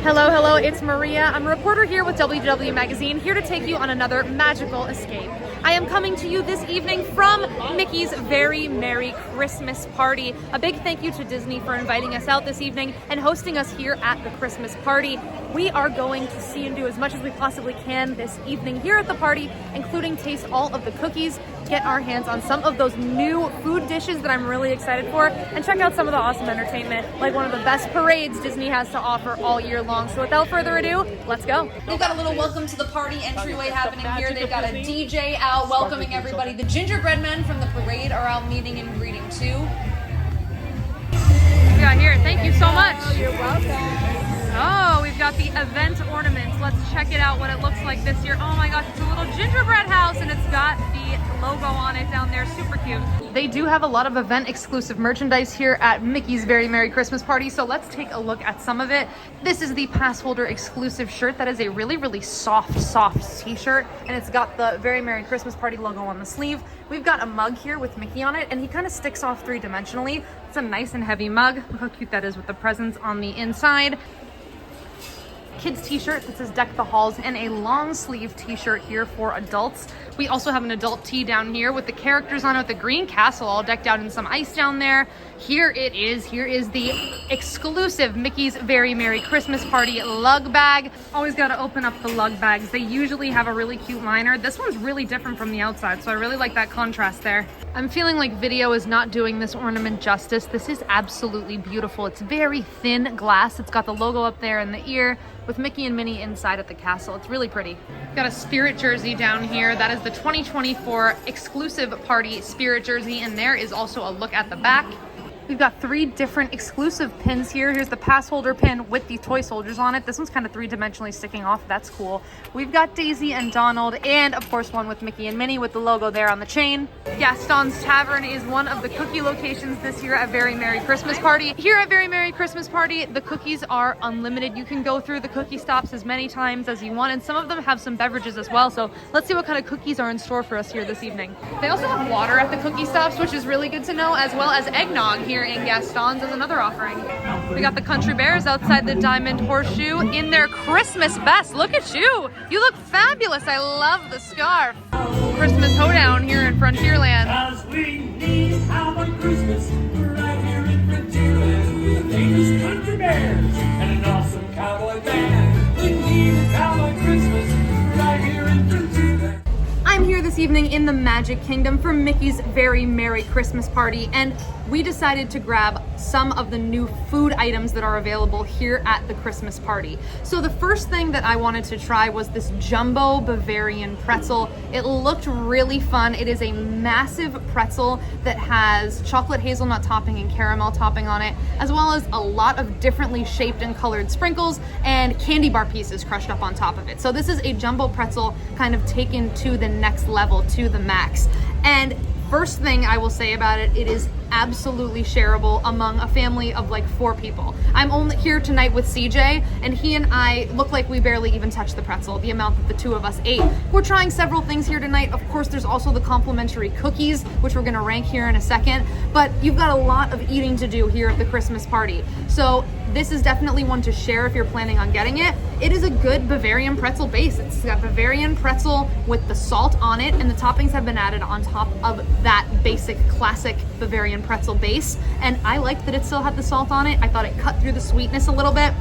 Hello, hello, it's Maria. I'm a reporter here with WDW Magazine, here to take you on another magical escape. I am coming to you this evening from Mickey's Very Merry Christmas Party. A big thank you to Disney for inviting us out this evening and hosting us here at the Christmas party. We are going to see and do as much as we possibly can this evening here at the party, including taste all of the cookies, get our hands on some of those new food dishes that I'm really excited for, and check out some of the awesome entertainment, like one of the best parades Disney has to offer all year long. So without further ado, let's go. They've got a little welcome to the party entryway happening here. They've got a DJ out welcoming everybody. The gingerbread men from the parade are out meeting and greeting too. We got here. Thank you so much. You're welcome. Oh, we've got the event ornaments. Let's check it out, what it looks like this year. Oh my gosh, it's a little gingerbread house and it's got the logo on it down there. Super cute. They do have a lot of event exclusive merchandise here at Mickey's Very Merry Christmas Party. So let's take a look at some of it. This is the pass holder exclusive shirt. That is a really, really soft t-shirt. And it's got the Very Merry Christmas Party logo on the sleeve. We've got a mug here with Mickey on it, and he kind of sticks off three-dimensionally. It's a nice and heavy mug. Look how cute that is with the presents on the inside. Kids t-shirt that says Deck the Halls, and a long sleeve t-shirt here for adults. We also have an adult tee down here with the characters on it, with the green castle all decked out in some ice down there. Here it is. Here is the exclusive Mickey's Very Merry Christmas Party lug bag. Always got to open up the lug bags. They usually have a really cute liner. This one's really different from the outside, so I really like that contrast there. I'm feeling like video is not doing this ornament justice. This is absolutely beautiful. It's very thin glass. It's got the logo up there in the ear with Mickey and Minnie inside at the castle. It's really pretty. Got a Spirit jersey down here. That is the 2024 exclusive party Spirit jersey, and there is also a look at the back. We've got 3 different exclusive pins here. Here's the pass holder pin with the toy soldiers on it. This one's kind of three-dimensionally sticking off. That's cool. We've got Daisy and Donald, and of course one with Mickey and Minnie with the logo there on the chain. Gaston's Tavern is one of the cookie locations this year at Very Merry Christmas Party. Here at Very Merry Christmas Party, the cookies are unlimited. You can go through the cookie stops as many times as you want, and some of them have some beverages as well. So let's see what kind of cookies are in store for us here this evening. They also have water at the cookie stops, which is really good to know, as well as eggnog here in Gaston's as another offering. We got the Country Bears outside the Diamond Horseshoe in their Christmas best. Look at you. You look fabulous. I love the scarf. Christmas hoedown here in Frontierland. 'Cause we need to have a Christmas right here in Frontierland with famous country bears and an awesome cowboy band. We need a cowboy Christmas right here in Frontierland. I'm here this evening in the Magic Kingdom for Mickey's Very Merry Christmas Party, and we decided to grab some of the new food items that are available here at the Christmas party. So the first thing that I wanted to try was this jumbo Bavarian pretzel. It looked really fun. It is a massive pretzel that has chocolate hazelnut topping and caramel topping on it, as well as a lot of differently shaped and colored sprinkles and candy bar pieces crushed up on top of it. So this is a jumbo pretzel kind of taken to the next level, to the max. And first thing I will say about it, it is absolutely shareable among a family of like 4 people. I'm only here tonight with CJ, and he and I look like we barely even touched the pretzel, the amount that the 2 of us ate. We're trying several things here tonight. Of course, there's also the complimentary cookies, which we're gonna rank here in a second, but you've got a lot of eating to do here at the Christmas party. So this is definitely one to share if you're planning on getting it. It is a good Bavarian pretzel base. It's got Bavarian pretzel with the salt on it, and the toppings have been added on top of that basic classic Bavarian pretzel base. And I liked that it still had the salt on it. I thought it cut through the sweetness a little bit.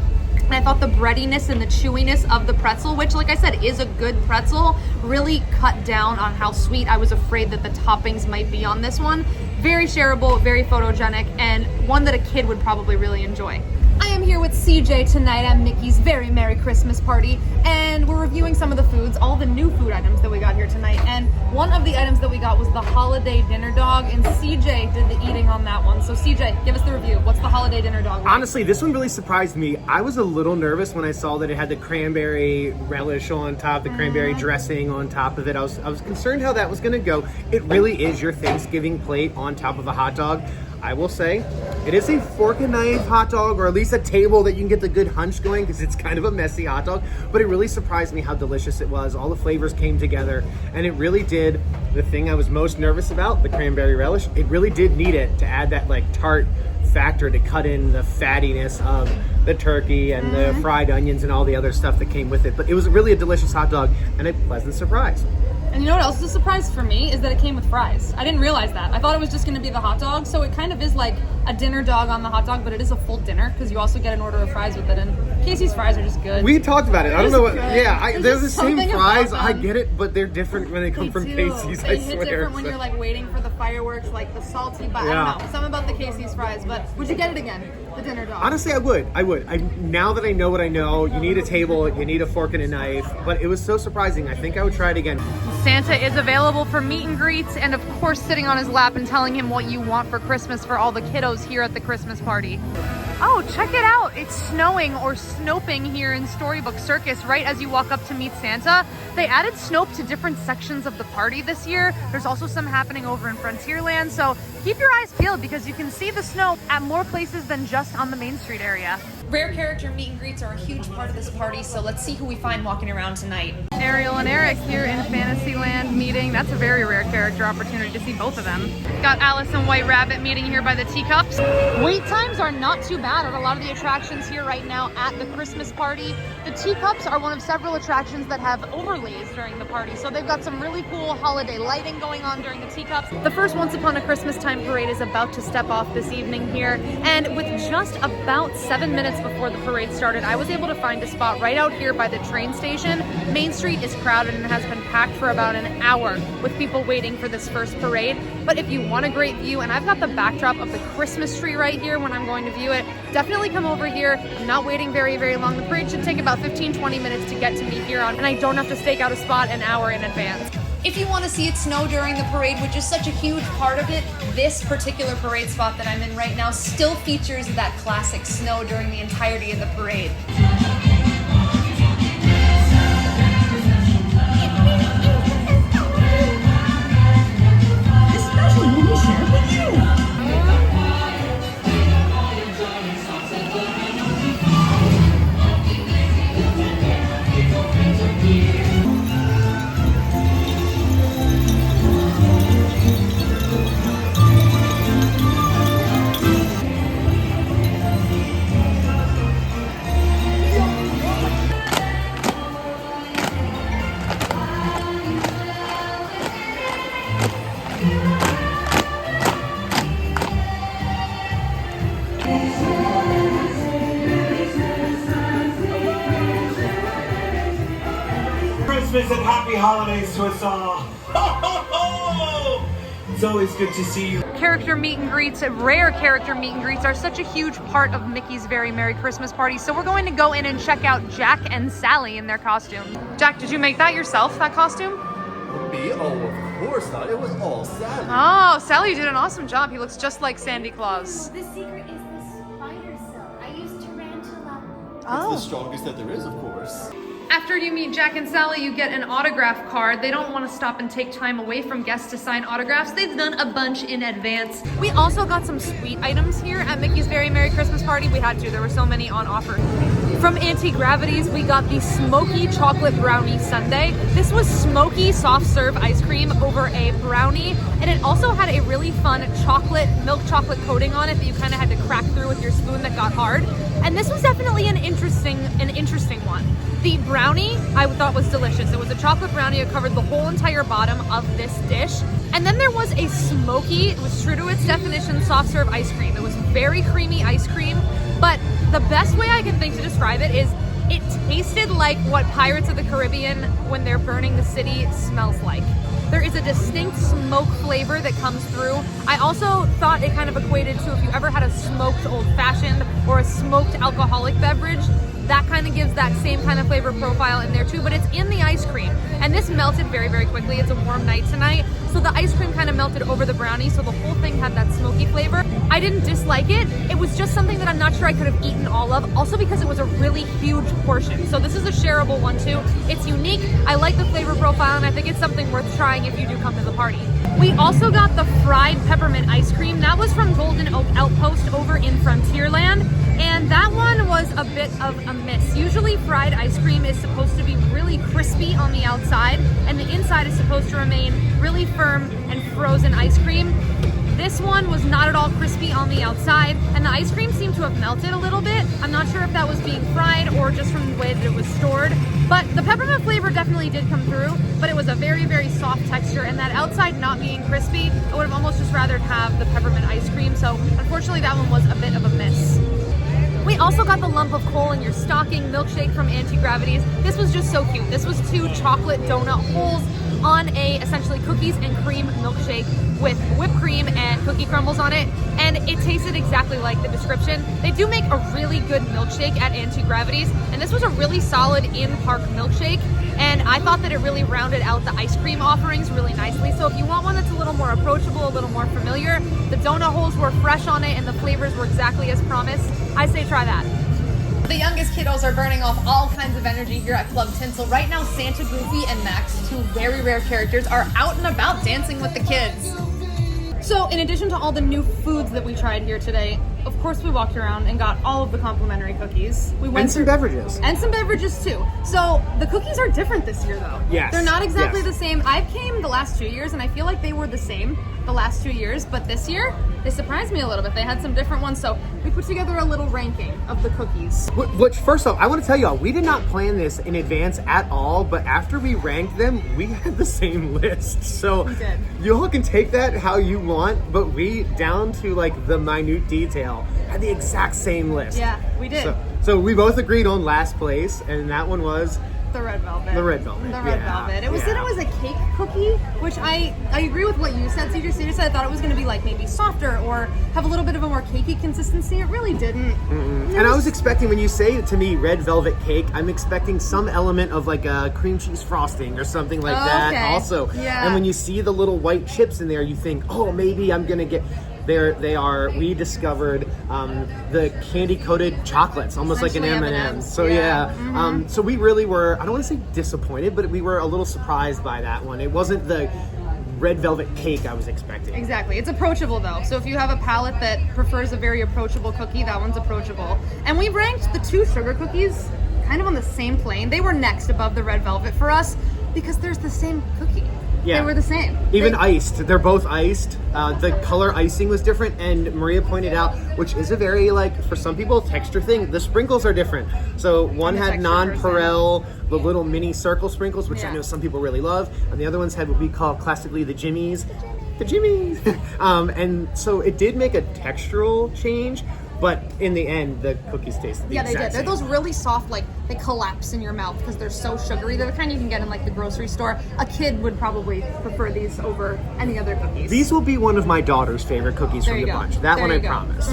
And I thought the breadiness and the chewiness of the pretzel, which like I said is a good pretzel, really cut down on how sweet I was afraid that the toppings might be on this one. Very shareable, very photogenic, and one that a kid would probably really enjoy. I am here with CJ tonight at Mickey's Very Merry Christmas Party, and we're reviewing some of the foods, all the new food items that we got here tonight. And one of the items that we got was the holiday dinner dog, and CJ did the eating on that one. So CJ, give us the review. What's the holiday dinner dog? Honestly, this one really surprised me. I was a little nervous when I saw that it had the cranberry relish on top, the cranberry dressing on top of it. I was concerned how that was gonna go. It really is your Thanksgiving plate on top of a hot dog. I will say, it is a fork and knife hot dog, or at least a table that you can get the good hunch going, because it's kind of a messy hot dog, but it really surprised me how delicious it was. All the flavors came together, and it really did the thing I was most nervous about, the cranberry relish. It really did need it to add that like tart factor to cut in the fattiness of the turkey and the fried onions and all the other stuff that came with it. But it was really a delicious hot dog and a pleasant surprise. And you know what else is a surprise for me is that it came with fries. I didn't realize that. I thought it was just going to be the hot dog, so it kind of is like a dinner dog on the hot dog, but it is a full dinner because you also get an order of fries with it. And Casey's fries are just good. We talked about it. I don't know what. Good. Yeah, they're the same something fries. about I them. get it, but they're different when they come from Casey's. They I hit swear. different when you're like waiting for the fireworks, like the salty. But Yeah. I don't know, something about the Casey's fries. But would you get it again? The dinner dog. Honestly, I would. Now that I know what I know, you need a table, you need a fork and a knife. But it was so surprising. I think I would try it again. Santa is available for meet and greets, and of course sitting on his lap and telling him what you want for Christmas for all the kiddos here at the Christmas party. Oh, check it out. It's snowing or snoping here in Storybook Circus right as you walk up to meet Santa. They added snope to different sections of the party this year. There's also some happening over in Frontierland, so keep your eyes peeled because you can see the snow at more places than just on the Main Street area. Rare character meet and greets are a huge part of this party, so let's see who we find walking around tonight. Ariel and Eric here in Fantasyland meeting. That's a very rare character opportunity to see both of them. Got Alice and White Rabbit meeting here by the teacups. Wait times are not too bad at a lot of the attractions here right now at the Christmas party. The teacups are one of several attractions that have overlays during the party, so they've got some really cool holiday lighting going on during the teacups. The first Once Upon a Christmas Time parade is about to step off this evening here, and with just about 7 minutes before the parade started, I was able to find a spot right out here by the train station. Main Street is crowded and has been packed for about an hour with people waiting for this first parade. But if you want a great view, and I've got the backdrop of the Christmas tree right here when I'm going to view it, definitely come over here. I'm not waiting very, very long. The parade should take about 15-20 minutes to get to me here on, and I don't have to stake out a spot an hour in advance. If you want to see it snow during the parade, which is such a huge part of it, this particular parade spot that I'm in right now still features that classic snow during the entirety of the parade. Especially when we share it with you. Christmas and happy holidays to us all. Ho, ho, ho! It's always good to see you. Character meet and greets, rare character meet and greets are such a huge part of Mickey's Very Merry Christmas Party. So we're going to go in and check out Jack and Sally in their costume. Jack, did you make that yourself, that costume? Me? Oh, of course not. It was all Sally. Oh, Sally, you did an awesome job. He looks just like Sandy Claus. The secret is the spider silk. I use tarantula. It's Oh. the strongest that there is, of course. After you meet Jack and Sally, you get an autograph card. They don't want to stop and take time away from guests to sign autographs. They've done a bunch in advance. We also got some sweet items here at Mickey's Very Merry Christmas Party. We had to. There were so many on offer. From Anti-Gravities, we got the Smoky Chocolate Brownie Sundae. This was smoky soft serve ice cream over a brownie, and it also had a really fun milk chocolate coating on it that you kind of had to crack through with your spoon that got hard. And this was definitely an interesting one. The brownie I thought was delicious. It was a chocolate brownie that covered the whole entire bottom of this dish. And then there was a smoky, it was true to its definition, soft serve ice cream. It was very creamy ice cream, but the best way I can think to describe it is it tasted like what Pirates of the Caribbean, when they're burning the city, smells like. There is a distinct smoke flavor that comes through. I also thought it kind of equated to if you ever had a smoked old fashioned or a smoked alcoholic beverage, that kind of gives that same kind of flavor profile in there too, but it's in the ice cream. And this melted very, very quickly. It's a warm night tonight, so the ice cream kind of melted over the brownie, so the whole thing had that smoky flavor. I didn't dislike it. It was just something that I'm not sure I could have eaten all of, also because it was a really huge portion. So this is a shareable one too. It's unique. I like the flavor profile, and I think it's something worth trying if you do come to the party. We also got the fried peppermint ice cream. That was from Golden Oak Outpost over in Frontierland. And that one was a bit of a miss. Usually fried ice cream is supposed to be really crispy on the outside, and the inside is supposed to remain really firm and frozen ice cream. This one was not at all crispy on the outside, and the ice cream seemed to have melted a little bit. I'm not sure if that was being fried or just from the way that it was stored, but the peppermint flavor definitely did come through, but it was a very, very soft texture, and that outside not being crispy, I would have almost just rather have the peppermint ice cream, so unfortunately that one was a bit of a miss. We also got the lump of coal in your stocking milkshake from Anti-Gravity's. This was just so cute. This was 2 chocolate donut holes on a essentially cookies and cream milkshake with whipped cream and cookie crumbles on it, and it tasted exactly like the description. They do make a really good milkshake at Anti-Gravity's, and this was a really solid in-park milkshake, and I thought that it really rounded out the ice cream offerings really nicely. So if you want one that's a little more approachable, a little more familiar, the donut holes were fresh on it and the flavors were exactly as promised, I say try that. The youngest kiddos are burning off all kinds of energy here at Club Tinsel. Right now, Santa, Goofy, and Max, 2 very rare characters, are out and about dancing with the kids. So in addition to all the new foods that we tried here today, of course we walked around and got all of the complimentary cookies. We went And some beverages. And some beverages too. So the cookies are different this year though. Yes. They're not exactly Yes. the same. I've came the last 2 years and I feel like they were the same the last 2 years, but this year they surprised me a little bit. They had some different ones, so we put together a little ranking of the cookies. Which, first off, I want to tell y'all, we did not plan this in advance at all, but after we ranked them, we had the same list. So We did. you all can take that how you want, but we, down to like the minute detail, had the exact same list. Yeah, we did. So we both agreed on last place, and that one was The red velvet. The red velvet, The red yeah, velvet. It was said yeah. it was a cake cookie, which I agree with what you said, CJ. You said I thought it was going to be like maybe softer or have a little bit of a more cakey consistency. It really didn't. And I was expecting, when you say to me red velvet cake, I'm expecting some element of like a cream cheese frosting or something like that Okay. also. Yeah. And when you see the little white chips in there, you think, oh, maybe I'm gonna get. We discovered the candy-coated chocolates, almost like an Essentially M&M. M&Ms, So yeah. so we really were, I don't want to say disappointed, but we were a little surprised by that one. It wasn't the red velvet cake I was expecting. Exactly. It's approachable though. So if you have a palate that prefers a very approachable cookie, that one's approachable. And we ranked the 2 sugar cookies kind of on the same plane. They were next above the red velvet for us because there's the same cookie. Yeah. They were the same. Even iced. They're both iced. The color icing was different, and Maria pointed out, which is a very, like, for some people, texture thing. The sprinkles are different. So one I'm a had texture nonpareil, the little mini circle sprinkles, which I Yeah. know some people really love, and the other ones had what we call classically the jimmies. The jimmies! And so it did make a textural change, but in the end, the cookies tasted the Yeah, they exact did. They're same. those really soft, like they collapse in your mouth because they're so sugary. They're the kind you can get in like the grocery store. A kid would probably prefer these over any other cookies. These will be one of my daughter's favorite cookies There from you the go. bunch. That There one I you go. promise.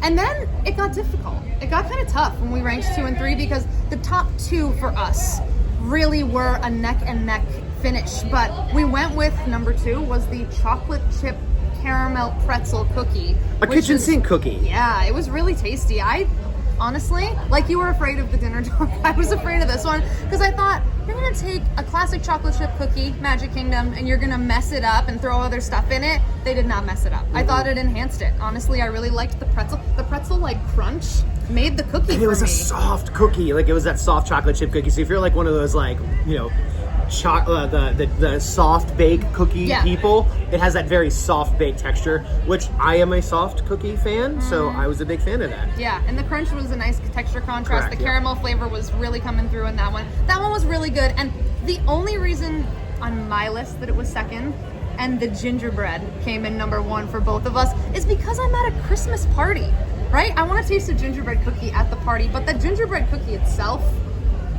And then it got difficult. It got kind of tough when we ranked 2 and 3 because the top 2 for us really were a neck and neck finish. But we went with number 2 was the chocolate chip caramel pretzel cookie. A which kitchen is- sink cookie. Yeah, it was really tasty. I honestly, like you were afraid of the dinner dog, I was afraid of this one because I thought you're gonna take a classic chocolate chip cookie, Magic Kingdom, and you're gonna mess it up and throw other stuff in it. They did not mess it up. I thought it enhanced it. Honestly, I really liked the pretzel. The pretzel like crunch made the cookie And for it was me. a soft cookie, like it was that soft chocolate chip cookie. So if you're like one of those, like, you know, the soft bake cookie Yeah. people, it has that very soft bake texture, which I am a soft cookie fan, so I was a big fan of that. Yeah, and the crunch was a nice texture contrast. Correct, The yeah. caramel flavor was really coming through in that one. That one was really good. And the only reason on my list that it was second and the gingerbread came in number 1 for both of us is because I'm at a Christmas party, right? I want to taste a gingerbread cookie at the party, but the gingerbread cookie itself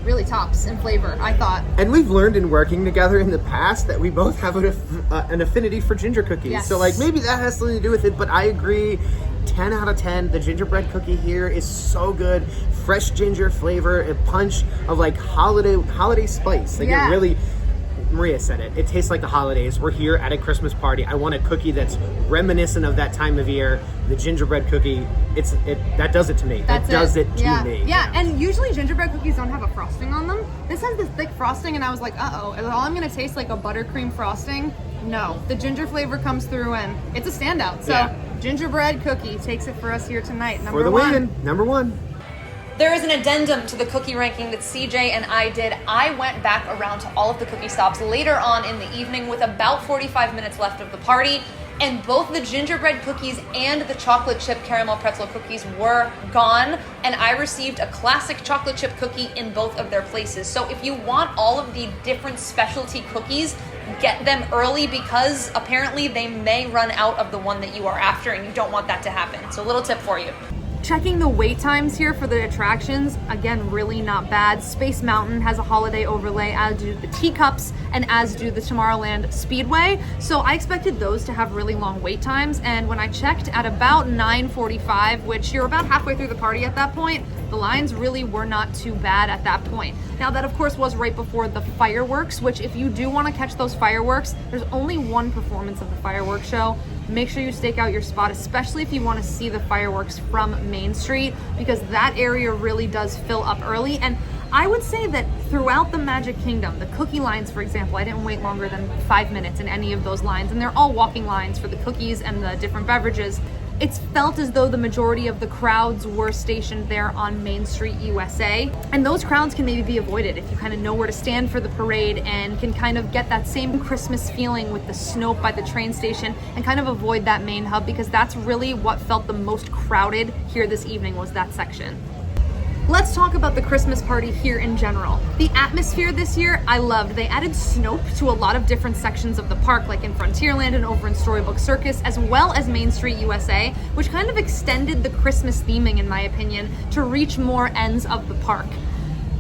really tops in flavor, I thought. And we've learned in working together in the past that we both have an affinity for ginger cookies. Yes. So like maybe that has something to do with it, but I agree. 10 out of 10. The gingerbread cookie here is so good. Fresh ginger flavor, a punch of like holiday spice. Like Yeah. it really, Maria said it. It tastes like the holidays. We're here at a Christmas party. I want a cookie that's reminiscent of that time of year. The gingerbread cookie, that does it to me. That's that does it to yeah. me. Yeah, and usually gingerbread cookies don't have a frosting on them. This has this thick frosting, and I was like, uh-oh, is all I'm gonna taste like a buttercream frosting? No, the ginger flavor comes through, and it's a standout. So Yeah. gingerbread cookie takes it for us here tonight. Number For the 1. win, number 1. There is an addendum to the cookie ranking that CJ and I did. I went back around to all of the cookie stops later on in the evening with about 45 minutes left of the party. and both the gingerbread cookies and the chocolate chip caramel pretzel cookies were gone, and I received a classic chocolate chip cookie in both of their places. So if you want all of the different specialty cookies, get them early because apparently they may run out of the one that you are after, and you don't want that to happen. So a little tip for you. Checking the wait times here for the attractions, again, really not bad. Space Mountain has a holiday overlay, as do the Teacups, and as do the Tomorrowland Speedway. So I expected those to have really long wait times, and when I checked at about 9:45, which you're about halfway through the party at that point, the lines really were not too bad at that point. Now that of course was right before the fireworks, which if you do want to catch those fireworks, there's only one performance of the fireworks show. Make sure you stake out your spot, especially if you want to see the fireworks from Main Street, because that area really does fill up early. And I would say that throughout the Magic Kingdom, the cookie lines, for example, I didn't wait longer than 5 minutes in any of those lines, and they're all walking lines for the cookies and the different beverages. It's felt as though the majority of the crowds were stationed there on Main Street, USA. And those crowds can maybe be avoided if you kind of know where to stand for the parade and can kind of get that same Christmas feeling with the Snope by the train station and kind of avoid that main hub, because that's really what felt the most crowded here this evening, was that section. Let's talk about the Christmas party here in general. The atmosphere this year, I loved. They added Snope to a lot of different sections of the park, like in Frontierland and over in Storybook Circus, as well as Main Street USA, which kind of extended the Christmas theming, in my opinion, to reach more ends of the park.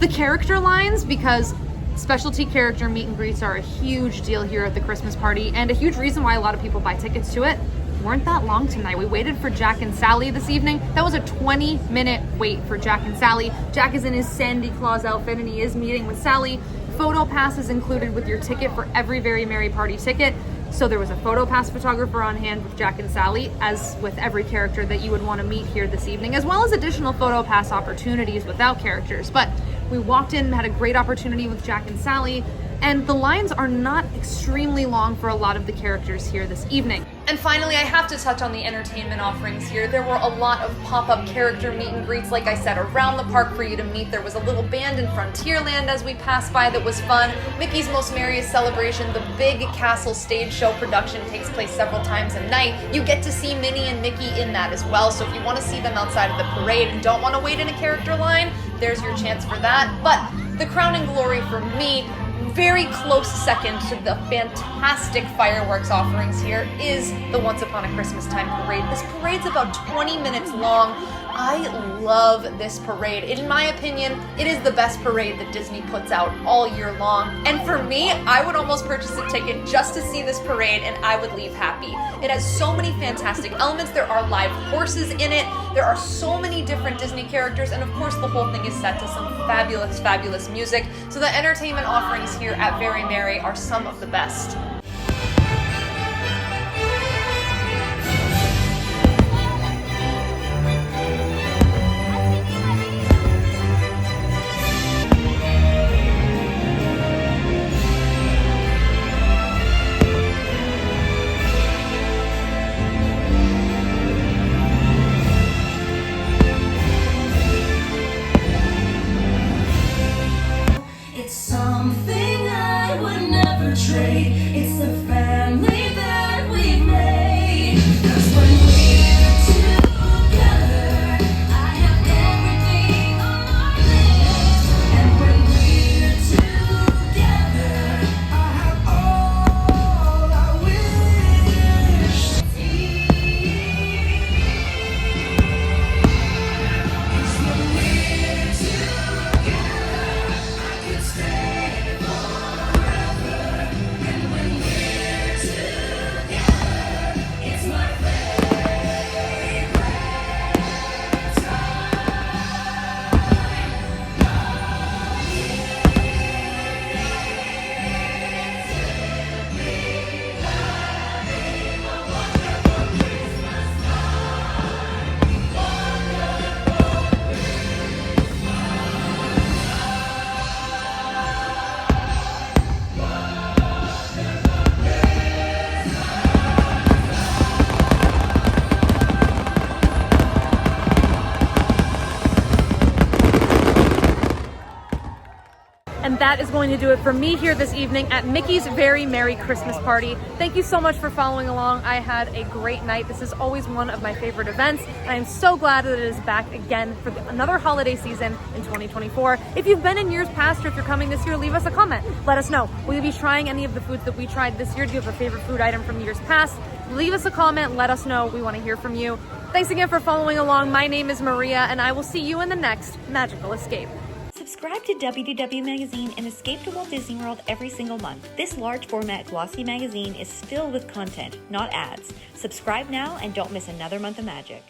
The character lines, because specialty character meet and greets are a huge deal here at the Christmas party, and a huge reason why a lot of people buy tickets to it, weren't that long tonight. We waited for Jack and Sally this evening. That was a 20-minute wait for Jack and Sally. Jack is in his Sandy Claus outfit and he is meeting with Sally. Photo pass is included with your ticket for every Very Merry Party ticket. So there was a photo pass photographer on hand with Jack and Sally, as with every character that you would want to meet here this evening, as well as additional photo pass opportunities without characters. But we walked in and had a great opportunity with Jack and Sally, and the lines are not extremely long for a lot of the characters here this evening. And finally, I have to touch on the entertainment offerings here. There were a lot of pop-up character meet and greets, like I said, around the park for you to meet. There was a little band in Frontierland as we passed by that was fun. Mickey's Most Merriest Celebration, the big castle stage show production, takes place several times a night. You get to see Minnie and Mickey in that as well, so if you want to see them outside of the parade and don't want to wait in a character line, there's your chance for that. But the crowning glory for me, very close second to the fantastic fireworks offerings here, is the Once Upon a Christmas Time parade. This parade's about 20 minutes long. I love this parade. In my opinion, it is the best parade that Disney puts out all year long. And for me, I would almost purchase a ticket just to see this parade and I would leave happy. It has so many fantastic elements. There are live horses in it. There are so many different Disney characters. And of course, the whole thing is set to some fabulous, fabulous music. So the entertainment offerings here at Very Merry are some of the best. It's something I would never trade. It's the family that we've made. 'Cause when we're together, I have everything on my list. And when we're together, I have all I wish. 'Cause when we're together, I could stay forever. And And that is going to do it for me here this evening at Mickey's Very Merry Christmas Party. Thank you so much for following along. I had a great night. This is always one of my favorite events. I am so glad that it is back again for another holiday season in 2024. If you've been in years past or if you're coming this year, leave us a comment. Let us know. Will you be trying any of the foods that we tried this year? Do you have a favorite food item from years past? Leave us a comment. Let us know. We want to hear from you. Thanks again for following along. My name is Maria, and I will see you in the next magical escape. Subscribe to WDW Magazine and escape to Walt Disney World every single month. This large format glossy magazine is filled with content, not ads. Subscribe now and don't miss another month of magic.